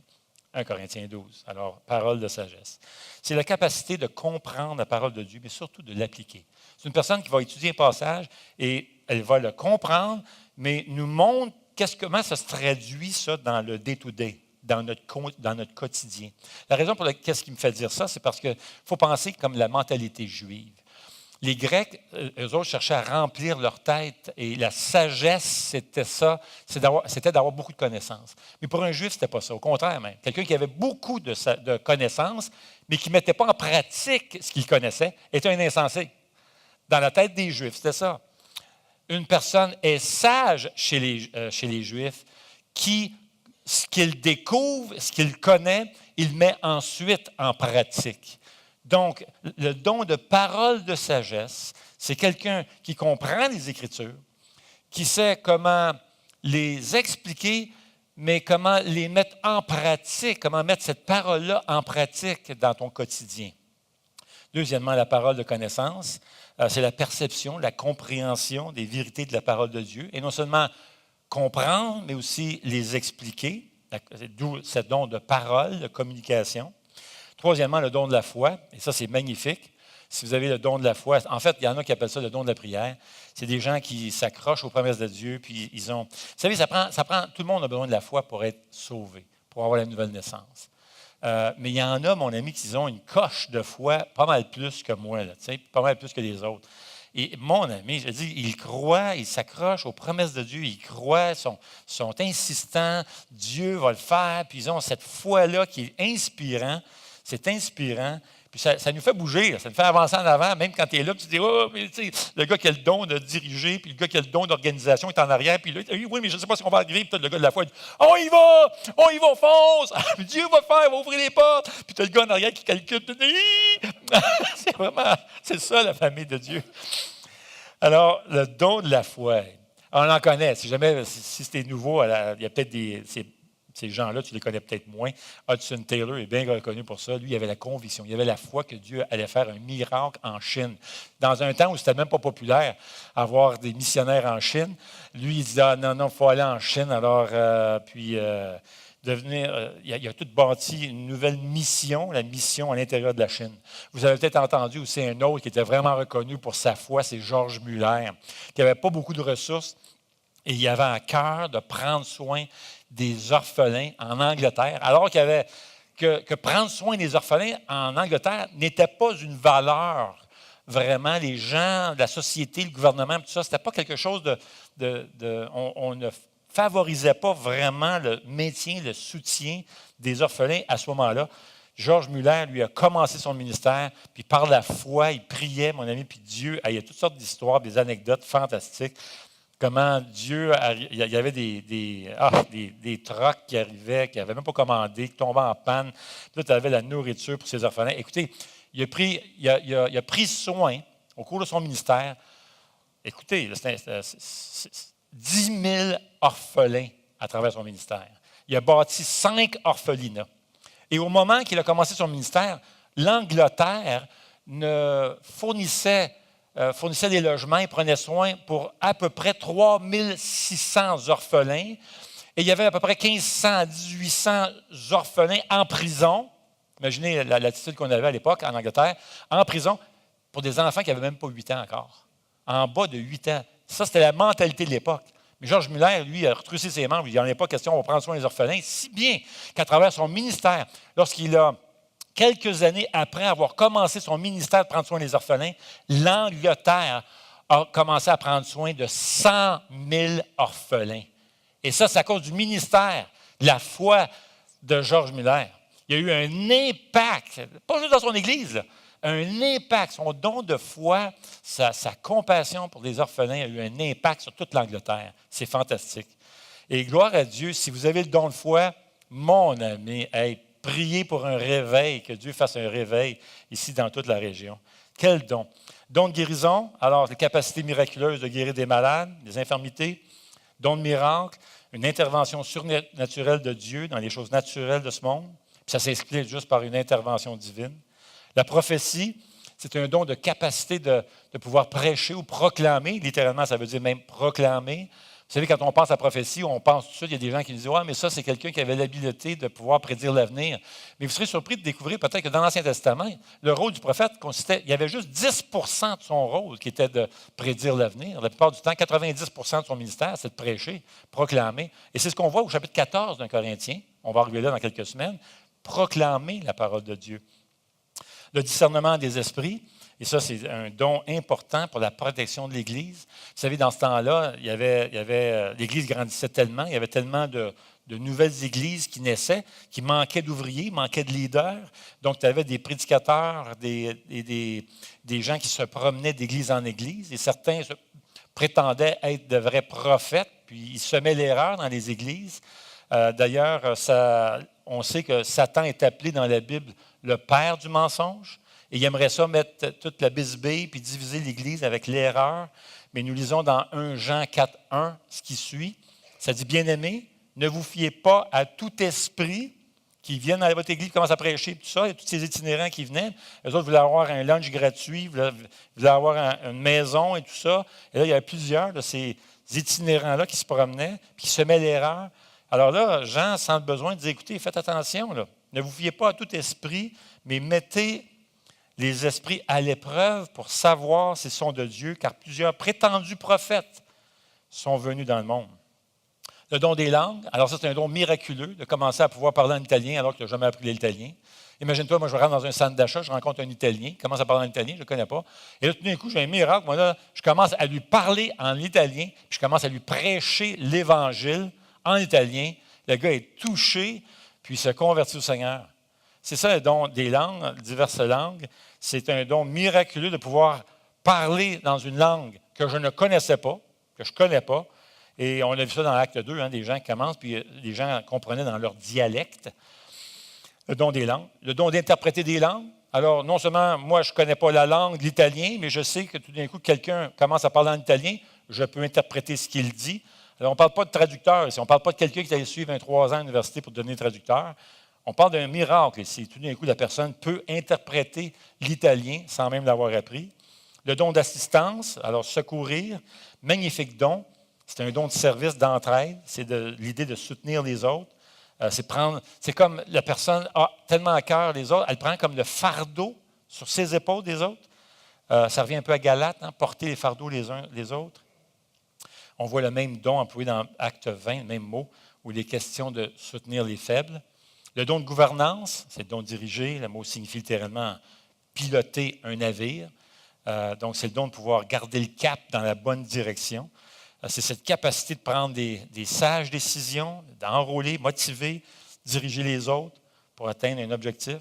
1 Corinthiens 12. Alors, parole de sagesse. C'est la capacité de comprendre la parole de Dieu, mais surtout de l'appliquer. C'est une personne qui va étudier un passage et elle va le comprendre, mais nous montre comment ça se traduit ça dans le day-to-day, dans notre quotidien. La raison pour laquelle ce qui me fait dire ça, c'est parce qu'il faut penser comme la mentalité juive. Les Grecs, eux autres, cherchaient à remplir leur tête et la sagesse, c'était ça, c'était d'avoir beaucoup de connaissances. Mais pour un Juif, ce n'était pas ça. Au contraire, même. Quelqu'un qui avait beaucoup de connaissances, mais qui ne mettait pas en pratique ce qu'il connaissait, était un insensé. Dans la tête des Juifs, c'était ça. Une personne est sage chez les Juifs qui, ce qu'il découvre, ce qu'il connaît, il met ensuite en pratique. Donc, le don de parole de sagesse, c'est quelqu'un qui comprend les Écritures, qui sait comment les expliquer, mais comment les mettre en pratique, comment mettre cette parole-là en pratique dans ton quotidien. Deuxièmement, la parole de connaissance, c'est la perception, la compréhension des vérités de la parole de Dieu, et non seulement comprendre, mais aussi les expliquer, d'où ce don de parole, de communication. Troisièmement, le don de la foi, et ça, c'est magnifique. Si vous avez le don de la foi, en fait, il y en a qui appellent ça le don de la prière. C'est des gens qui s'accrochent aux promesses de Dieu, puis ils ont... Vous savez, ça prend, tout le monde a besoin de la foi pour être sauvé, pour avoir la nouvelle naissance. Mais il y en a, mon ami, qui ont une coche de foi pas mal plus que moi, là, pas mal plus que les autres. Et mon ami, je dis, ils croient, ils s'accrochent aux promesses de Dieu, ils croient, sont insistants, Dieu va le faire, puis ils ont cette foi-là qui est inspirant. C'est inspirant, puis ça nous fait bouger, ça nous fait avancer en avant, même quand tu es là, tu te dis, oh, mais tu sais, le gars qui a le don de diriger, puis le gars qui a le don d'organisation est en arrière, puis là, oui, mais je ne sais pas si on va arriver, puis le gars de la foi dit, on y va, fonce, Dieu va faire, il va ouvrir les portes, puis tu as le gars en arrière qui calcule, c'est ça la famille de Dieu. Alors, le don de la foi, on en connaît, si c'était nouveau, il y a peut-être Ces gens-là, tu les connais peut-être moins. Hudson Taylor est bien reconnu pour ça. Lui, il avait la conviction, il avait la foi que Dieu allait faire un miracle en Chine. Dans un temps où ce n'était même pas populaire avoir des missionnaires en Chine, lui, il disait, ah, non, il faut aller en Chine. Alors, il a tout bâti une nouvelle mission, la mission à l'intérieur de la Chine. Vous avez peut-être entendu aussi un autre qui était vraiment reconnu pour sa foi, c'est Georges Muller, qui n'avait pas beaucoup de ressources et il avait à cœur de prendre soin des orphelins en Angleterre, alors qu'il y avait que prendre soin des orphelins en Angleterre n'était pas une valeur. Vraiment, les gens, la société, le gouvernement, tout ça, ce n'était pas quelque chose on ne favorisait pas vraiment le maintien, le soutien des orphelins à ce moment-là. Georges Muller, lui, a commencé son ministère, puis par la foi, il priait, mon ami, puis Dieu, il y a toutes sortes d'histoires, des anecdotes fantastiques. Comment Dieu, il y avait des trucks qui arrivaient, qui n'avaient même pas commandé, qui tombaient en panne. Là, tu avais la nourriture pour ses orphelins. Écoutez, il a pris soin, au cours de son ministère, écoutez, 10 000 orphelins à travers son ministère. Il a bâti 5 orphelinats. Et au moment qu'il a commencé son ministère, l'Angleterre fournissait des logements et prenait soin pour à peu près 3 600 orphelins. Et il y avait à peu près 1 500 à 1 800 orphelins en prison. Imaginez l'attitude qu'on avait à l'époque en Angleterre, en prison, pour des enfants qui n'avaient même pas 8 ans encore. En bas de 8 ans. Ça, c'était la mentalité de l'époque. Mais Georges Muller, lui, a retroussé ses membres. Il n'y en a pas question, on va prendre soin des orphelins. Si bien qu'à travers son ministère, lorsqu'il a, quelques années après avoir commencé son ministère de prendre soin des orphelins, l'Angleterre a commencé à prendre soin de 100 000 orphelins. Et ça, c'est à cause du ministère, de la foi de Georges Muller. Il y a eu un impact, pas juste dans son Église, là, un impact. Son don de foi, sa compassion pour les orphelins a eu un impact sur toute l'Angleterre. C'est fantastique. Et gloire à Dieu, si vous avez le don de foi, mon ami, priez pour un réveil, que Dieu fasse un réveil ici dans toute la région. Quel don? Don de guérison, alors les capacités miraculeuses de guérir des malades, des infirmités. Don de miracle, une intervention surnaturelle de Dieu dans les choses naturelles de ce monde. Puis ça s'explique juste par une intervention divine. La prophétie, c'est un don de capacité de pouvoir prêcher ou proclamer. Littéralement, ça veut dire même proclamer. Vous savez, quand on pense à prophétie, on pense tout de suite, il y a des gens qui disent « Ouais, mais ça, c'est quelqu'un qui avait l'habileté de pouvoir prédire l'avenir. » Mais vous serez surpris de découvrir peut-être que dans l'Ancien Testament, le rôle du prophète consistait, il y avait juste 10 % de son rôle qui était de prédire l'avenir. La plupart du temps, 90 % de son ministère, c'est de prêcher, proclamer. Et c'est ce qu'on voit au chapitre 14 d'un Corinthien. On va arriver là dans quelques semaines. Proclamer la parole de Dieu. Le discernement des esprits, et ça, c'est un don important pour la protection de l'Église. Vous savez, dans ce temps-là, l'Église grandissait tellement, il y avait tellement de nouvelles églises qui naissaient, qui manquaient d'ouvriers, manquaient de leaders. Donc, tu avais des prédicateurs, des gens qui se promenaient d'église en église, et certains prétendaient être de vrais prophètes, puis ils semaient l'erreur dans les églises. D'ailleurs, on sait que Satan est appelé dans la Bible le père du mensonge, et il aimerait ça mettre toute la bisbille puis diviser l'Église avec l'erreur. Mais nous lisons dans 1 Jean 4:1 ce qui suit. Ça dit, bien-aimés, ne vous fiez pas à tout esprit qui vienne à votre Église, qui commence à prêcher, tout ça. Il y a tous ces itinérants qui venaient. Eux autres voulaient avoir un lunch gratuit, voulaient avoir une maison et tout ça. Et là, il y avait plusieurs de ces itinérants-là qui se promenaient, puis qui semaient l'erreur. Alors là, Jean sent le besoin de dire, écoutez, faites attention, là. Ne vous fiez pas à tout esprit, mais mettez les esprits à l'épreuve pour savoir s'ils sont de Dieu, car plusieurs prétendus prophètes sont venus dans le monde. Le don des langues, alors ça, c'est un don miraculeux de commencer à pouvoir parler en italien alors que tu n'as jamais appris l'italien. Imagine-toi, moi, je rentre dans un centre d'achat, je rencontre un Italien, il commence à parler en italien, je ne le connais pas. Et là, tout d'un coup, j'ai un miracle. Moi, là, je commence à lui parler en italien, puis je commence à lui prêcher l'Évangile en italien. Le gars est touché, puis il se convertit au Seigneur. C'est ça le don des langues, diverses langues. C'est un don miraculeux de pouvoir parler dans une langue que je ne connaissais pas, que je ne connais pas. Et on a vu ça dans l'acte 2, des gens qui commencent, puis les gens comprenaient dans leur dialecte. Le don des langues. Le don d'interpréter des langues. Alors, non seulement, moi, je ne connais pas la langue, l'italien, mais je sais que tout d'un coup, quelqu'un commence à parler en italien, je peux interpréter ce qu'il dit. Alors, on ne parle pas de traducteur ici. On ne parle pas de quelqu'un qui allait suivre 3 ans à l'université pour devenir traducteur. On parle d'un miracle ici. Tout d'un coup, la personne peut interpréter l'italien sans même l'avoir appris. Le don d'assistance, alors secourir, magnifique don. C'est un don de service, d'entraide. C'est l'idée de soutenir les autres. C'est comme la personne a tellement à cœur les autres, elle prend comme le fardeau sur ses épaules des autres. Ça revient un peu à Galate, hein, porter les fardeaux les uns les autres. On voit le même don employé dans Acte 20, le même mot, où il est question de soutenir les faibles. Le don de gouvernance, c'est le don de diriger. Le mot signifie littéralement piloter un navire. Donc, c'est le don de pouvoir garder le cap dans la bonne direction. C'est cette capacité de prendre des sages décisions, d'enrôler, motiver, diriger les autres pour atteindre un objectif.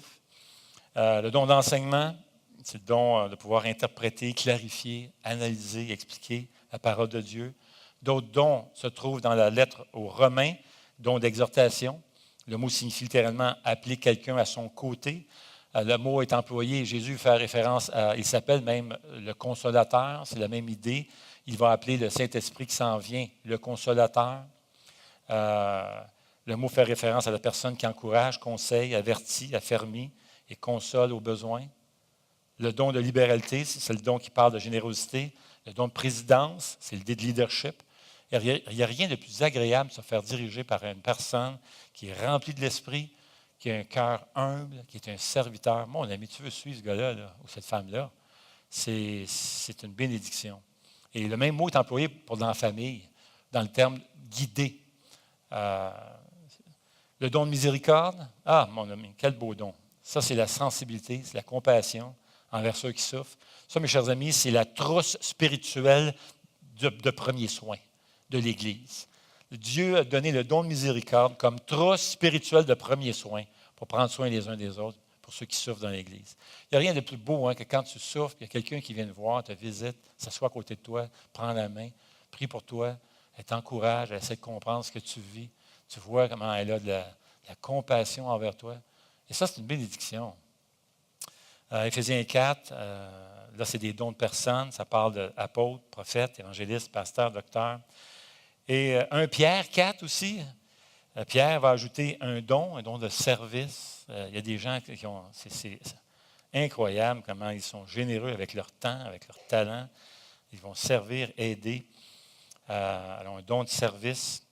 Le don d'enseignement, c'est le don de pouvoir interpréter, clarifier, analyser, expliquer la parole de Dieu. D'autres dons se trouvent dans la lettre aux Romains, don d'exhortation. Le mot signifie littéralement appeler quelqu'un à son côté. Le mot est employé, Jésus fait référence à, il s'appelle même le consolateur, c'est la même idée. Il va appeler le Saint-Esprit qui s'en vient, le consolateur. Le mot fait référence à la personne qui encourage, conseille, avertit, affermit et console aux besoins. Le don de libéralité, c'est le don qui parle de générosité. Le don de présidence, c'est l'idée de leadership. Il n'y a rien de plus agréable de se faire diriger par une personne qui est remplie de l'esprit, qui a un cœur humble, qui est un serviteur. Mon ami, tu veux suivre ce gars-là ou cette femme-là? C'est une bénédiction. Et le même mot est employé pour dans la famille, dans le terme guider. Le don de miséricorde, ah, mon ami, quel beau don. Ça, c'est la sensibilité, c'est la compassion envers ceux qui souffrent. Ça, mes chers amis, c'est la trousse spirituelle de premier soin de l'Église. Dieu a donné le don de miséricorde comme trousse spirituelle de premier soin pour prendre soin les uns des autres, pour ceux qui souffrent dans l'Église. Il n'y a rien de plus beau que quand tu souffres, il y a quelqu'un qui vient te voir, te visite, s'assoit à côté de toi, prend la main, prie pour toi, elle t'encourage, elle essaie de comprendre ce que tu vis. Tu vois comment elle a de la compassion envers toi. Et ça, c'est une bénédiction. Éphésiens 4, là, c'est des dons de personnes. Ça parle d'apôtres, prophètes, évangélistes, pasteurs, docteurs. Et 1 Pierre 4 aussi. Pierre va ajouter un don de service. Il y a des gens qui ont... C'est incroyable comment ils sont généreux avec leur temps, avec leur talent. Ils vont servir, aider. Alors, un don de service.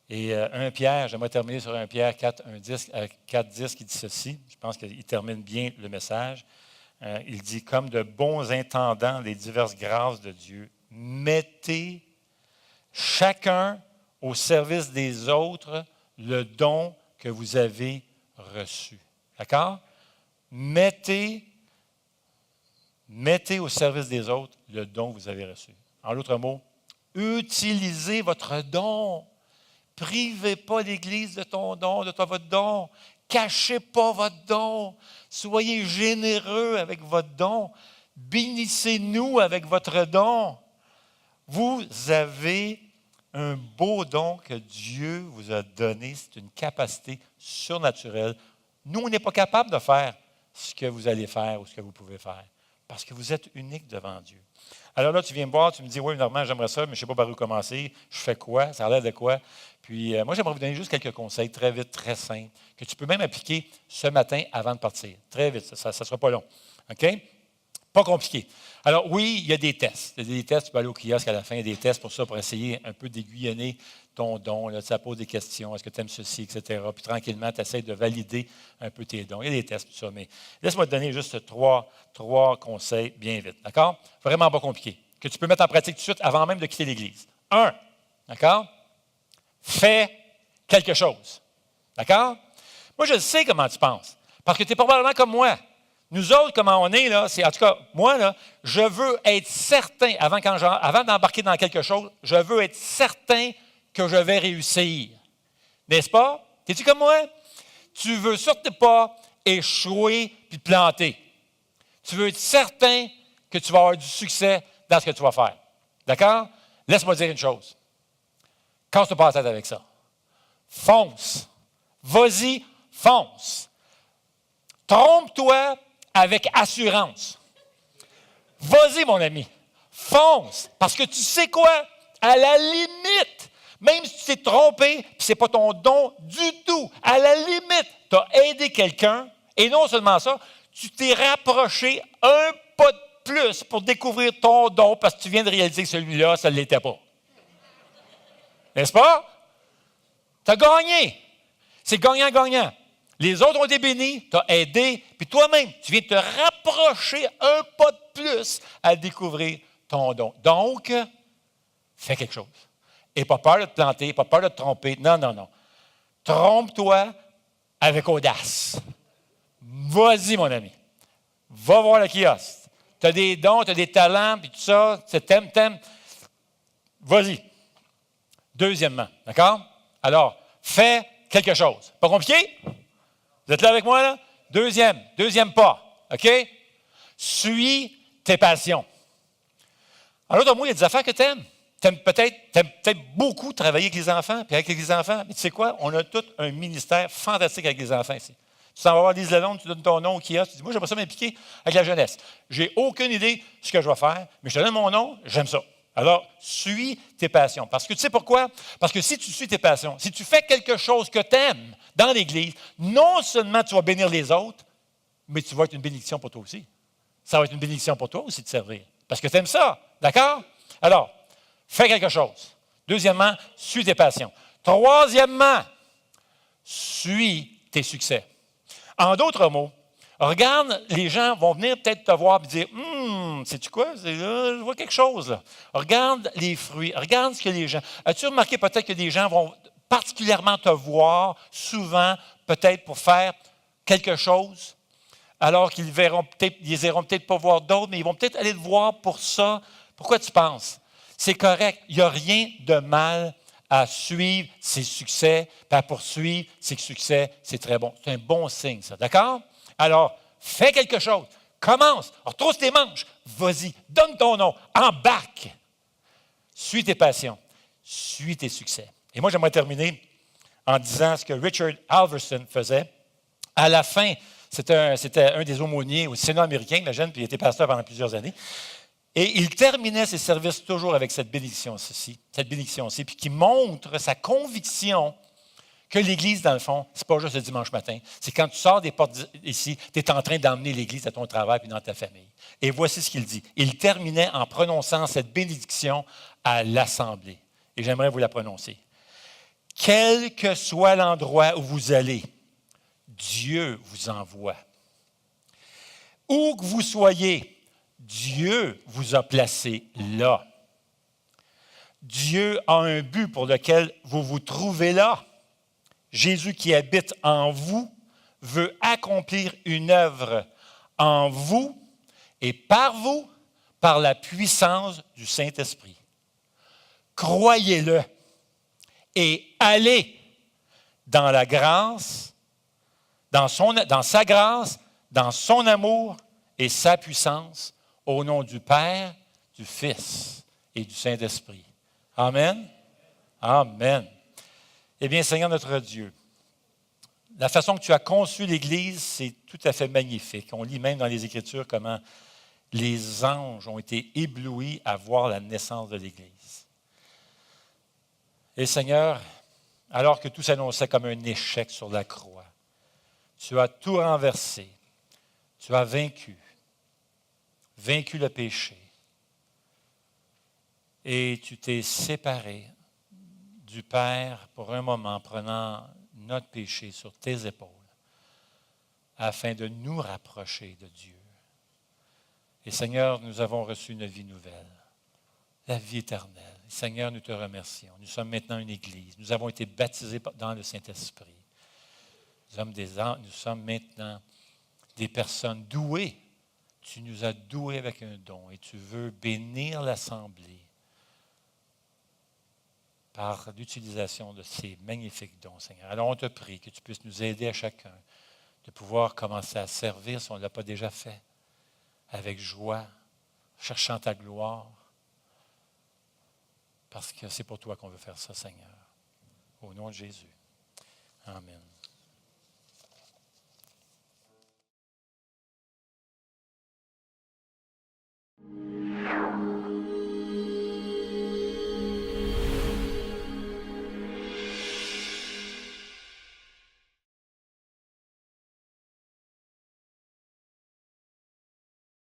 Et 1 Pierre, j'aimerais terminer sur 1 Pierre 4:10 qui dit ceci. Je pense qu'il termine bien le message. Il dit, comme de bons intendants des diverses grâces de Dieu, mettez chacun au service des autres le don que vous avez reçu. D'accord? Mettez au service des autres le don que vous avez reçu. En d'autres mots, utilisez votre don. Privez pas l'Église de ton don, de votre don. Cachez pas votre don. Soyez généreux avec votre don. Bénissez-nous avec votre don. Vous avez un beau don que Dieu vous a donné. C'est une capacité surnaturelle. Nous, on n'est pas capable de faire ce que vous allez faire ou ce que vous pouvez faire parce que vous êtes unique devant Dieu. Alors là, tu viens me voir, tu me dis, oui, normalement, j'aimerais ça, mais je ne sais pas par où commencer. Je fais quoi? Ça a l'air de quoi? Puis moi, j'aimerais vous donner juste quelques conseils très vite, très simples, que tu peux même appliquer ce matin avant de partir. Très vite, ça ne sera pas long. OK? Pas compliqué. Alors oui, il y a des tests. Il y a des tests, tu peux aller au kiosque à la fin, il y a des tests pour ça, pour essayer un peu d'aiguillonner ton don. Là, ça pose des questions, est-ce que tu aimes ceci, etc. Puis tranquillement, tu essaies de valider un peu tes dons. Il y a des tests pour ça, mais laisse-moi te donner juste trois conseils bien vite. D'accord? Vraiment pas compliqué. Que tu peux mettre en pratique tout de suite avant même de quitter l'Église. 1, d'accord? Fais quelque chose. D'accord? Moi, je sais comment tu penses. Parce que tu es probablement comme moi. Nous autres, comment on est, là, c'est, en tout cas, moi, là, je veux être certain, avant d'embarquer dans quelque chose, je veux être certain que je vais réussir. N'est-ce pas? Es-tu comme moi? Tu ne veux surtout pas échouer puis te planter. Tu veux être certain que tu vas avoir du succès dans ce que tu vas faire. D'accord? Laisse-moi dire une chose. Casse-toi pas la tête avec ça. Fonce. Vas-y, fonce. Trompe-toi avec assurance. Vas-y, mon ami. Fonce. Parce que tu sais quoi? À la limite, Même si tu t'es trompé, puis ce n'est pas ton don du tout. À la limite, tu as aidé quelqu'un, et non seulement ça, tu t'es rapproché un pas de plus pour découvrir ton don parce que tu viens de réaliser que celui-là, ça ne l'était pas. N'est-ce pas? Tu as gagné. C'est gagnant-gagnant. Les autres ont été bénis, tu as aidé, puis toi-même, tu viens de te rapprocher un pas de plus à découvrir ton don. Donc, fais quelque chose. Et pas peur de te planter, pas peur de te tromper. Non, non, non. Trompe-toi avec audace. Vas-y, mon ami. Va voir le kiosque. Tu as des dons, tu as des talents, puis tout ça, t'aimes. Vas-y. Deuxièmement, d'accord? Alors, fais quelque chose. Pas compliqué? Vous êtes là avec moi, là? Deuxième pas, OK? Suis tes passions. En d'autres mots, il y a des affaires que tu aimes. Tu aimes peut-être beaucoup travailler avec les enfants, puis avec les enfants. Mais tu sais quoi? On a tout un ministère fantastique avec les enfants ici. Tu s'en vas voir Lise Lalonde, tu donnes ton nom au kiosque, tu dis, moi, j'aimerais ça m'impliquer avec la jeunesse. J'ai aucune idée de ce que je vais faire, mais je te donne mon nom, j'aime ça. Alors, suis tes passions. Parce que tu sais pourquoi? Parce que si tu suis tes passions, si tu fais quelque chose que tu aimes dans l'Église, non seulement tu vas bénir les autres, mais tu vas être une bénédiction pour toi aussi. Ça va être une bénédiction pour toi aussi de servir. Parce que tu aimes ça. D'accord? Alors, fais quelque chose. Deuxièmement, suis tes passions. Troisièmement, suis tes succès. En d'autres mots, regarde, les gens vont venir peut-être te voir et dire, sais-tu quoi? Je vois quelque chose là. Regarde les fruits, regarde ce que les gens. As-tu remarqué peut-être que des gens vont particulièrement te voir souvent, peut-être pour faire quelque chose, alors qu'ils verront peut-être, ils n'iront peut-être pas voir d'autres, mais ils vont peut-être aller te voir pour ça. Pourquoi tu penses? C'est correct. Il n'y a rien de mal à suivre ses succès, puis à poursuivre ses succès. C'est très bon. C'est un bon signe, ça. D'accord? Alors, fais quelque chose. Commence. Retrousse tes manches. Vas-y. Donne ton nom. Embarque. Suis tes passions. Suis tes succès. Et moi, j'aimerais terminer en disant ce que Richard Halverson faisait. À la fin, c'était un des aumôniers au Sénat américain, imagine, puis il était pasteur pendant plusieurs années. Et il terminait ses services toujours avec cette bénédiction-ci, puis qui montre sa conviction que l'Église, dans le fond, ce n'est pas juste le dimanche matin. C'est quand tu sors des portes ici, tu es en train d'emmener l'Église à ton travail et dans ta famille. Et voici ce qu'il dit. Il terminait en prononçant cette bénédiction à l'Assemblée. Et j'aimerais vous la prononcer. Quel que soit l'endroit où vous allez, Dieu vous envoie. Où que vous soyez, Dieu vous a placé là. Dieu a un but pour lequel vous vous trouvez là. Jésus qui habite en vous veut accomplir une œuvre en vous et par vous, par la puissance du Saint-Esprit. Croyez-le et allez dans la grâce, dans sa grâce, dans son amour et sa puissance, au nom du Père, du Fils et du Saint-Esprit. Amen. Amen. Eh bien, Seigneur notre Dieu, la façon que tu as conçu l'Église, c'est tout à fait magnifique. On lit même dans les Écritures comment les anges ont été éblouis à voir la naissance de l'Église. Et Seigneur, alors que tout s'annonçait comme un échec sur la croix, tu as tout renversé. Tu as vaincu le péché. Et tu t'es séparé du Père pour un moment, prenant notre péché sur tes épaules, afin de nous rapprocher de Dieu. Et Seigneur, nous avons reçu une vie nouvelle, la vie éternelle. Seigneur, nous te remercions. Nous sommes maintenant une Église. Nous avons été baptisés dans le Saint-Esprit. Nous sommes maintenant des personnes douées. Tu nous as doués avec un don et tu veux bénir l'Assemblée par l'utilisation de ces magnifiques dons, Seigneur. Alors, on te prie que tu puisses nous aider à chacun de pouvoir commencer à servir si on ne l'a pas déjà fait, avec joie, cherchant ta gloire, parce que c'est pour toi qu'on veut faire ça, Seigneur. Au nom de Jésus. Amen.